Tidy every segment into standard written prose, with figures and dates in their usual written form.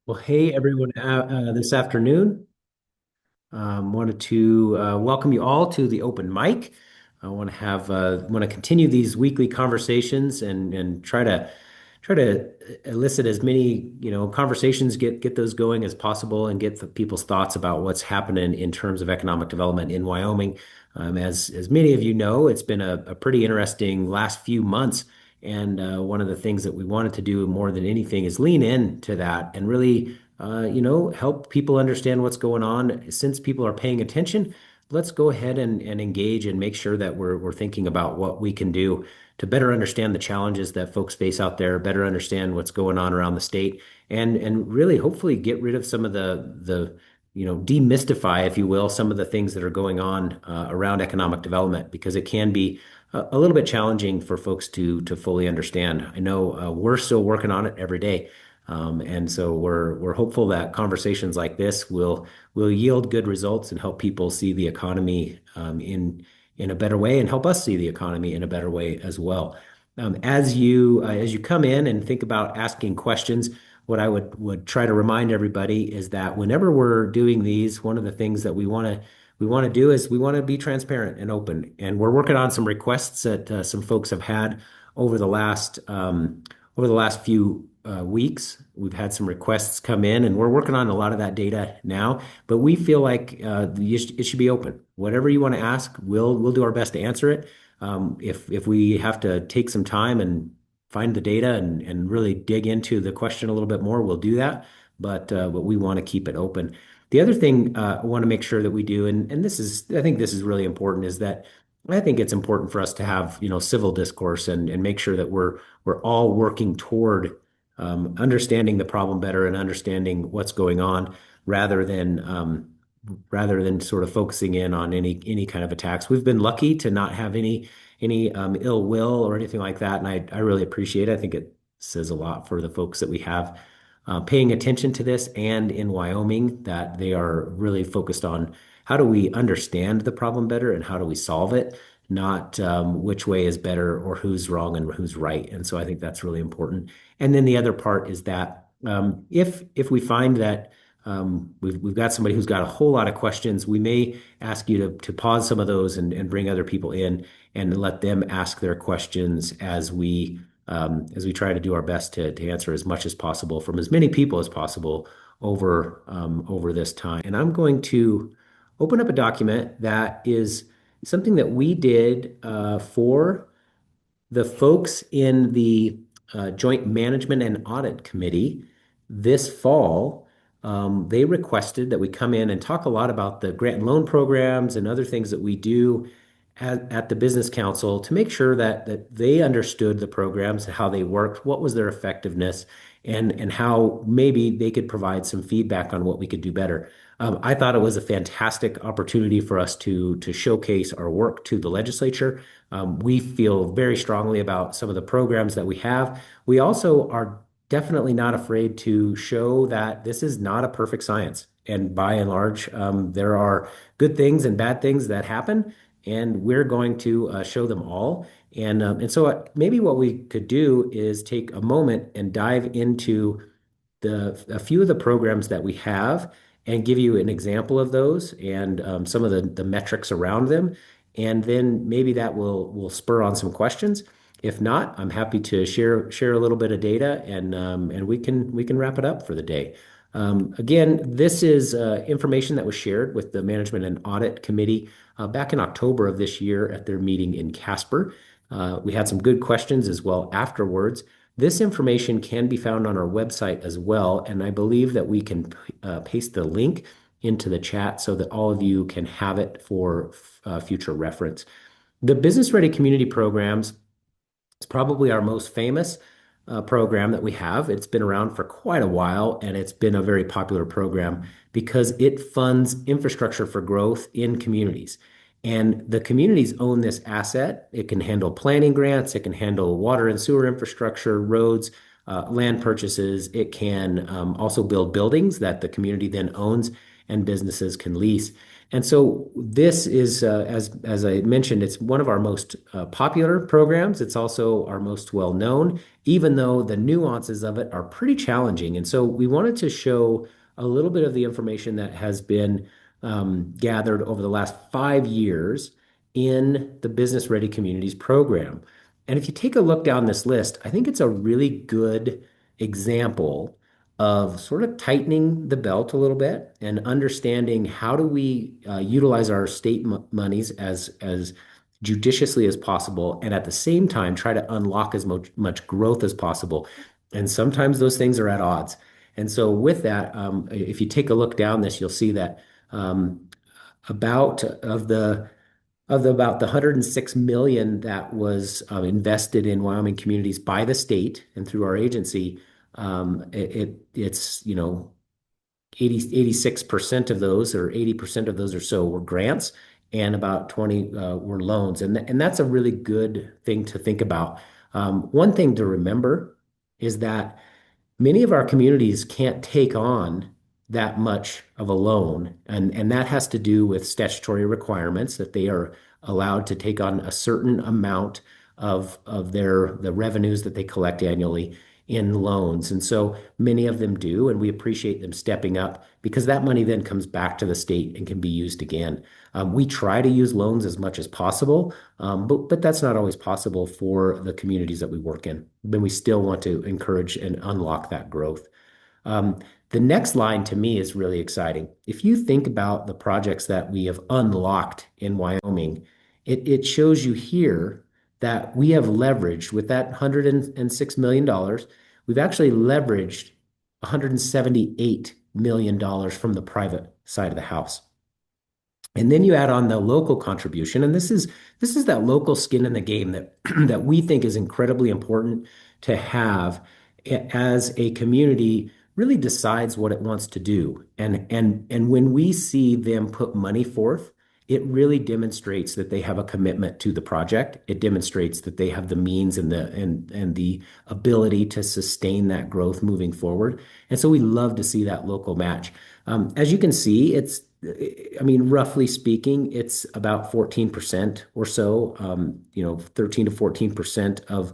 Well, hey everyone, this afternoon. Wanted to welcome you all to the open mic. I want to continue these weekly conversations and try to elicit as many conversations, get those going as possible, and get the people's thoughts about what's happening in terms of economic development in Wyoming. As many of you know, it's been a pretty interesting last few months. And one of the things that we wanted to do more than anything is lean into that and really, help people understand what's going on. Since people are paying attention, let's go ahead and engage and make sure that we're thinking about what we can do to better understand the challenges that folks face out there, better understand what's going on around the state, and really hopefully get rid of some of the demystify, if you will, some of the things that are going on around economic development because it can be a little bit challenging for folks to fully understand. I know we're still working on it every day. And so we're hopeful that conversations like this will yield good results and help people see the economy in a better way and help us see the economy in a better way as well. As you come in and think about asking questions, what I would try to remind everybody is that whenever we're doing these, one of the things that we want to do is we want to be transparent and open. And we're working on some requests that some folks have had over the last few weeks. We've had some requests come in, and we're working on a lot of that data now. But we feel like it should be open. Whatever you want to ask, we'll do our best to answer it. If we have to take some time and find the data and really dig into the question a little bit more, we'll do that. But we want to keep it open. The other thing I want to make sure that we do, and I think this is really important, is that I think it's important for us to have, civil discourse and make sure that we're all working toward understanding the problem better and understanding what's going on rather than rather than sort of focusing in on any kind of attacks. We've been lucky to not have any ill will or anything like that, and I really appreciate it. I think it says a lot for the folks that we have paying attention to this and in Wyoming that they are really focused on how do we understand the problem better and how do we solve it, not which way is better or who's wrong and who's right. And so I think that's really important. And then the other part is that if we find that we've got somebody who's got a whole lot of questions, we may ask you to pause some of those and bring other people in and let them ask their questions as we try to do our best to answer as much as possible from as many people as possible over this time. And I'm going to open up a document that is something that we did for the folks in the Joint Management and Audit Committee this fall. They requested that we come in and talk a lot about the grant and loan programs and other things that we do at the Business Council to make sure that they understood the programs, how they worked, what was their effectiveness, and how maybe they could provide some feedback on what we could do better. I thought it was a fantastic opportunity for us to showcase our work to the legislature. We feel very strongly about some of the programs that we have. We also are definitely not afraid to show that this is not a perfect science. And by and large, there are good things and bad things that happen, and we're going to show them all. And so maybe what we could do is take a moment and dive into a few of the programs that we have and give you an example of those and some of the metrics around them. And then maybe that will spur on some questions. If not, I'm happy to share a little bit of data and we can wrap it up for the day. Again, this is information that was shared with the Management and Audit Committee back in October of this year at their meeting in Casper. We had some good questions as well afterwards. This information can be found on our website as well, and I believe that we can paste the link into the chat so that all of you can have it for future reference. The Business Ready Community Programs is probably our most famous program that we have. It's been around for quite a while, and it's been a very popular program because it funds infrastructure for growth in communities. And the communities own this asset. It can handle planning grants, it can handle water and sewer infrastructure, roads, land purchases. It can also build buildings that the community then owns and businesses can lease. And so this is, as I mentioned, it's one of our most popular programs. It's also our most well known, even though the nuances of it are pretty challenging. And so we wanted to show a little bit of the information that has been gathered over the last 5 years in the Business Ready Communities program. And if you take a look down this list, I think it's a really good example of sort of tightening the belt a little bit and understanding how do we utilize our state monies as judiciously as possible, and at the same time try to unlock as much growth as possible. And sometimes those things are at odds. And so with that, if you take a look down this, you'll see that about of the about the 106 million that was invested in Wyoming communities by the state and through our agency, it's 86% of those, or 80% of those or so, were grants, and about 20 were loans, and that's a really good thing to think about. One thing to remember is that many of our communities can't take on that much of a loan, and that has to do with statutory requirements that they are allowed to take on a certain amount of the revenues that they collect annually in loans. And so many of them do, and we appreciate them stepping up because that money then comes back to the state and can be used again. We try to use loans as much as possible, but that's not always possible for the communities that we work in. Then we still want to encourage and unlock that growth. Um, the next line to me is really exciting. If you think about the projects that we have unlocked in Wyoming, it shows you here that we have leveraged with that $106 million. We've actually leveraged $178 million from the private side of the house. And then you add on the local contribution, and this is that local skin in the game that that we think is incredibly important to have as a community really decides what it wants to do. And when we see them put money forth, it really demonstrates that they have a commitment to the project. It demonstrates that they have the means and the ability to sustain that growth moving forward. And so we love to see that local match. As you can see, I mean, roughly speaking, it's about 14% or so, 13 to 14% of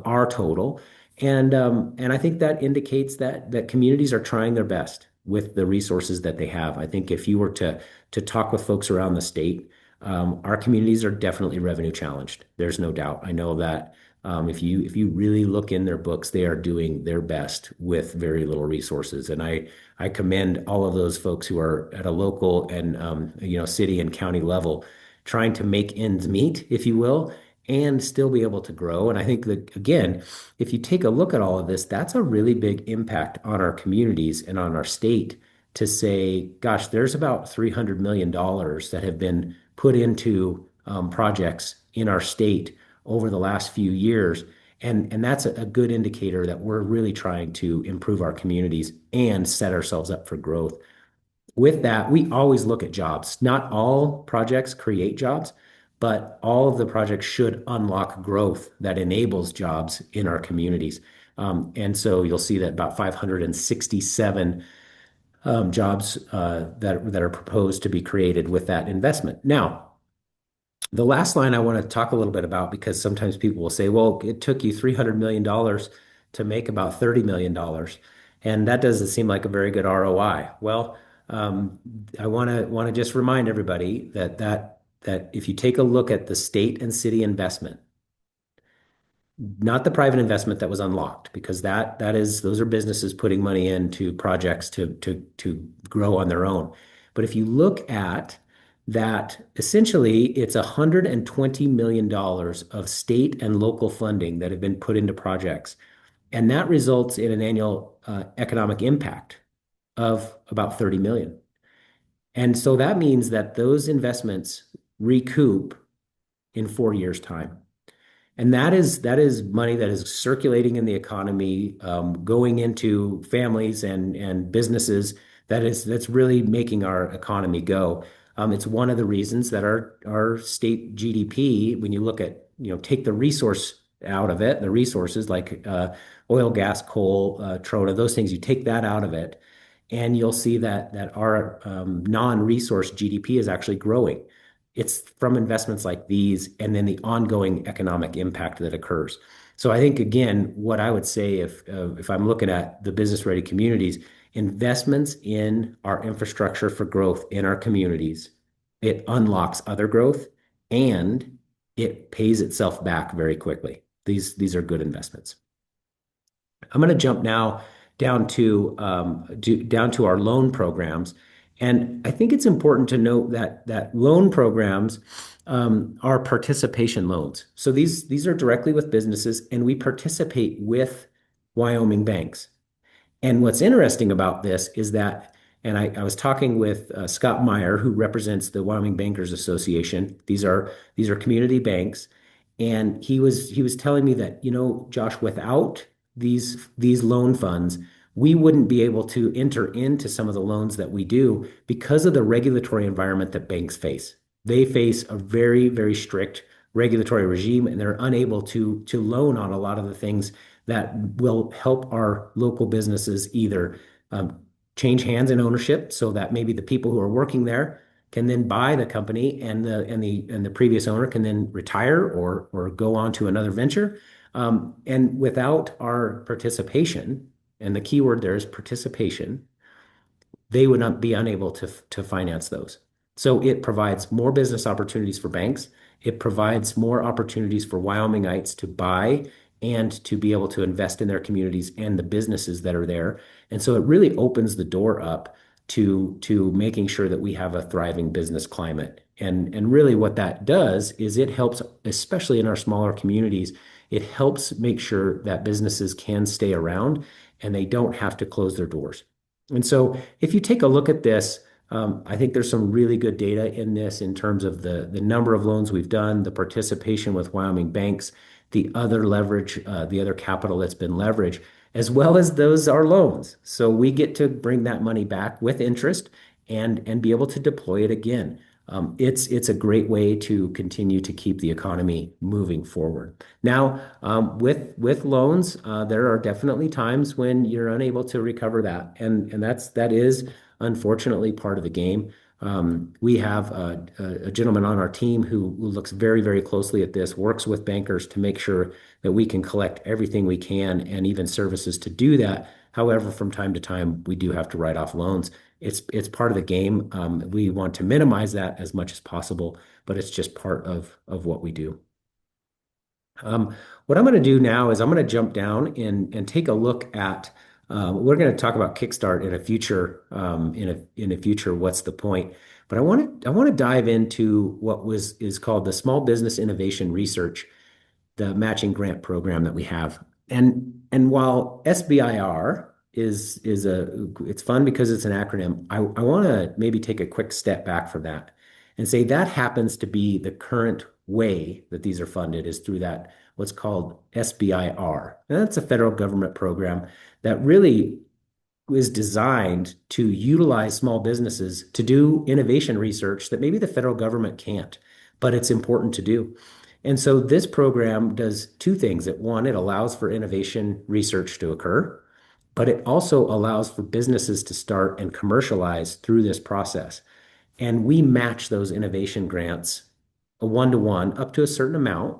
our total. And I think that indicates that communities are trying their best with the resources that they have. I think if you were to talk with folks around the state, our communities are definitely revenue challenged. There's no doubt. I know that if you really look in their books, they are doing their best with very little resources. And I commend all of those folks who are at a local and city and county level trying to make ends meet, if you will, and still be able to grow. And I think that, again, if you take a look at all of this, that's a really big impact on our communities and on our state to say, gosh, there's about $300 million that have been put into projects in our state over the last few years. And that's a good indicator that we're really trying to improve our communities and set ourselves up for growth. With that, we always look at jobs. Not all projects create jobs, but all of the projects should unlock growth that enables jobs in our communities. And so you'll see that about 567 jobs that are proposed to be created with that investment. Now, the last line I want to talk a little bit about, because sometimes people will say, well, it took you $300 million to make about $30 million. And that doesn't seem like a very good ROI. Well, I want to just remind everybody that if you take a look at the state and city investment, not the private investment that was unlocked, because those are businesses putting money into projects to grow on their own. But if you look at that, essentially it's $120 million of state and local funding that have been put into projects. And that results in an annual economic impact of about 30 million. And so that means that those investments recoup in 4 years' time. And that is money that is circulating in the economy, going into families and businesses. That's really making our economy go. It's one of the reasons that our state GDP, when you look at, take the resource out of it, the resources like oil, gas, coal, trona, those things, you take that out of it, and you'll see that our non-resource GDP is actually growing. It's from investments like these and then the ongoing economic impact that occurs. So I think again, what I would say if I'm looking at the business ready communities, investments in our infrastructure for growth in our communities, it unlocks other growth and it pays itself back very quickly. These are good investments. I'm going to jump now down to our loan programs, and I think it's important to note that loan programs are participation loans. So these are directly with businesses, and we participate with Wyoming banks. And what's interesting about this is that, and I was talking with Scott Meyer, who represents the Wyoming Bankers Association. These are community banks, and he was telling me that, Josh, without these loan funds, we wouldn't be able to enter into some of the loans that we do because of the regulatory environment that banks face. They face a very, very strict regulatory regime, and they're unable to loan on a lot of the things that will help our local businesses either um, change hands in ownership so that maybe the people who are working there can then buy the company and the previous owner can then retire or go on to another venture. And without our participation, and the key word there is participation, they would not be unable to finance those. So it provides more business opportunities for banks. It provides more opportunities for Wyomingites to buy and to be able to invest in their communities and the businesses that are there. And so it really opens the door up to making sure that we have a thriving business climate. And really what that does is it helps, especially in our smaller communities, it helps make sure that businesses can stay around and they don't have to close their doors. And so if you take a look at this, I think there's some really good data in this in terms of the number of loans we've done, the participation with Wyoming banks, the other leverage, the other capital that's been leveraged, as well as those are loans. So we get to bring that money back with interest and be able to deploy it again. It's a great way to continue to keep the economy moving forward. Now, with loans, there are definitely times when you're unable to recover that, and that is unfortunately part of the game. We have a gentleman on our team who looks very, very closely at this, works with bankers to make sure that we can collect everything we can and even services to do that. However, from time to time, we do have to write off loans. It's part of the game. We want to minimize that as much as possible, but it's just part of what we do. What I'm going to do now is I'm going to jump down and take a look at. We're going to talk about Kickstart in a future in a future. What's the point? But I want to dive into what is called the Small Business Innovation Research, the matching grant program that we have. And while SBIR is it's fun because it's an acronym, I want to maybe take a quick step back from that and say that happens to be the current way that these are funded is through that what's called SBIR. And that's a federal government program that really is designed to utilize small businesses to do innovation research that maybe the federal government can't, but it's important to do. And so this program does two things. One, it allows for innovation research to occur, but it also allows for businesses to start and commercialize through this process. And we match those innovation grants a one-to-one up to a certain amount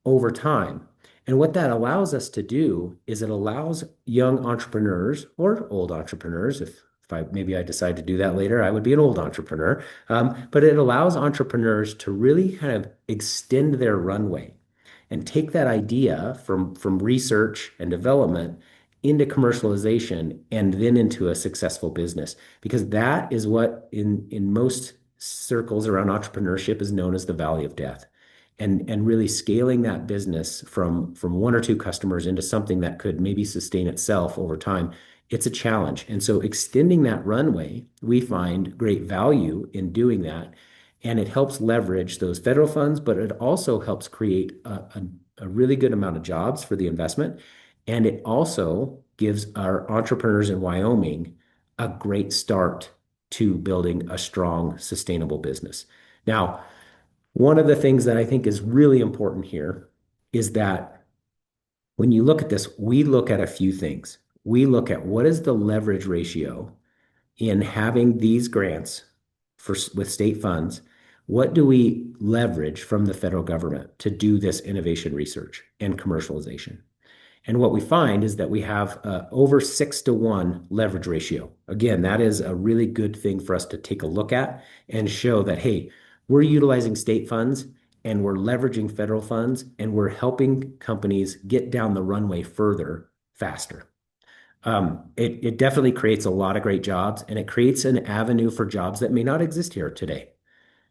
over time. And what that allows us to do is it allows young entrepreneurs or old entrepreneurs, if I maybe I decide to do that later, I would be an old entrepreneur. But it allows entrepreneurs to really kind of extend their runway and take that idea from research and development into commercialization and then into a successful business. Because that is what in most circles around entrepreneurship is known as the valley of death. And really scaling that business from one or two customers into something that could maybe sustain itself over time, it's a challenge. And so extending that runway, we find great value in doing that. And it helps leverage those federal funds, but it also helps create a really good amount of jobs for the investment. And it also gives our entrepreneurs in Wyoming a great start to building a strong, sustainable business. Now, one of the things that I think is really important here is that when you look at this, we look at a few things. We look at what is the leverage ratio in having these grants with state funds, what do we leverage from the federal government to do this innovation research and commercialization? And what we find is that we have over 6-to-1 leverage ratio. Again, that is a really good thing for us to take a look at and show that, hey, we're utilizing state funds and we're leveraging federal funds and we're helping companies get down the runway further, faster. It definitely creates a lot of great jobs, and it creates an avenue for jobs that may not exist here today.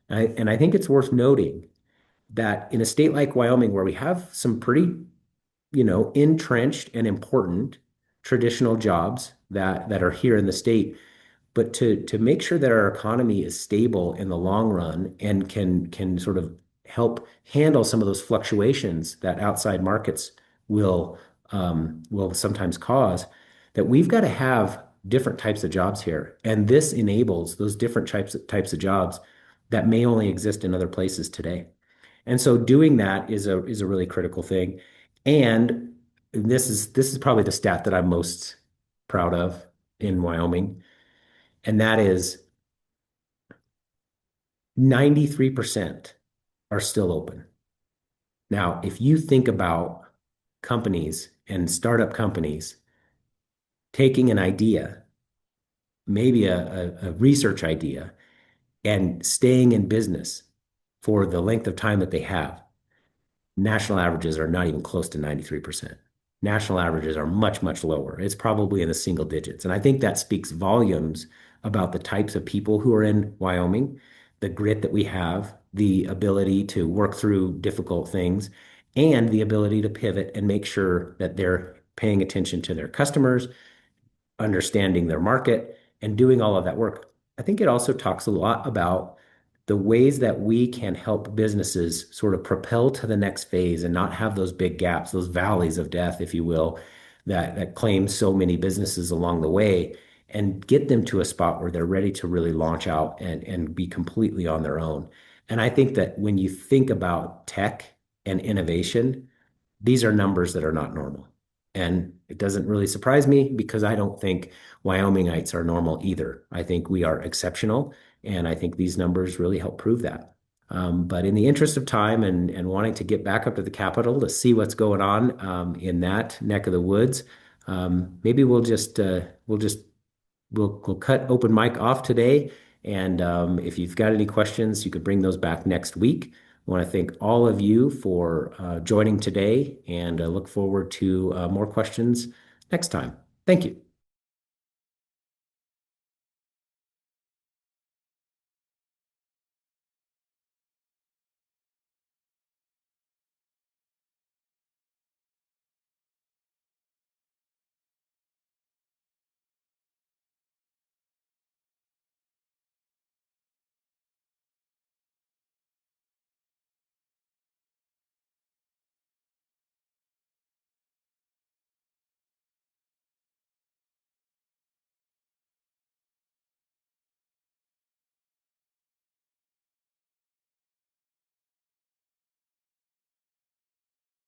And I think it's worth noting that in a state like Wyoming, where we have some pretty, entrenched and important traditional jobs that are here in the state, but to make sure that our economy is stable in the long run and can sort of help handle some of those fluctuations that outside markets will sometimes cause, that we've got to have different types of jobs here. And this enables those different types of jobs that may only exist in other places today. And so doing that is a really critical thing. And this is probably the stat that I'm most proud of in Wyoming, and that is 93% are still open. Now, if you think about companies and startup companies taking an idea, maybe a research idea, and staying in business for the length of time that they have, national averages are not even close to 93%. National averages are much, much lower. It's probably in the single digits. And I think that speaks volumes about the types of people who are in Wyoming, the grit that we have, the ability to work through difficult things, and the ability to pivot and make sure that they're paying attention to their customers, understanding their market, and doing all of that work. I think it also talks a lot about the ways that we can help businesses sort of propel to the next phase and not have those big gaps, those valleys of death, if you will, that claim so many businesses along the way, and get them to a spot where they're ready to really launch out and be completely on their own. And I think that when you think about tech and innovation, these are numbers that are not normal. And it doesn't really surprise me because I don't think Wyomingites are normal either. I think we are exceptional, and I think these numbers really help prove that. But in the interest of time and wanting to get back up to the Capitol to see what's going on in that neck of the woods, maybe we'll cut open mic off today. And if you've got any questions, you could bring those back next week. I want to thank all of you for joining today, and look forward to more questions next time. Thank you.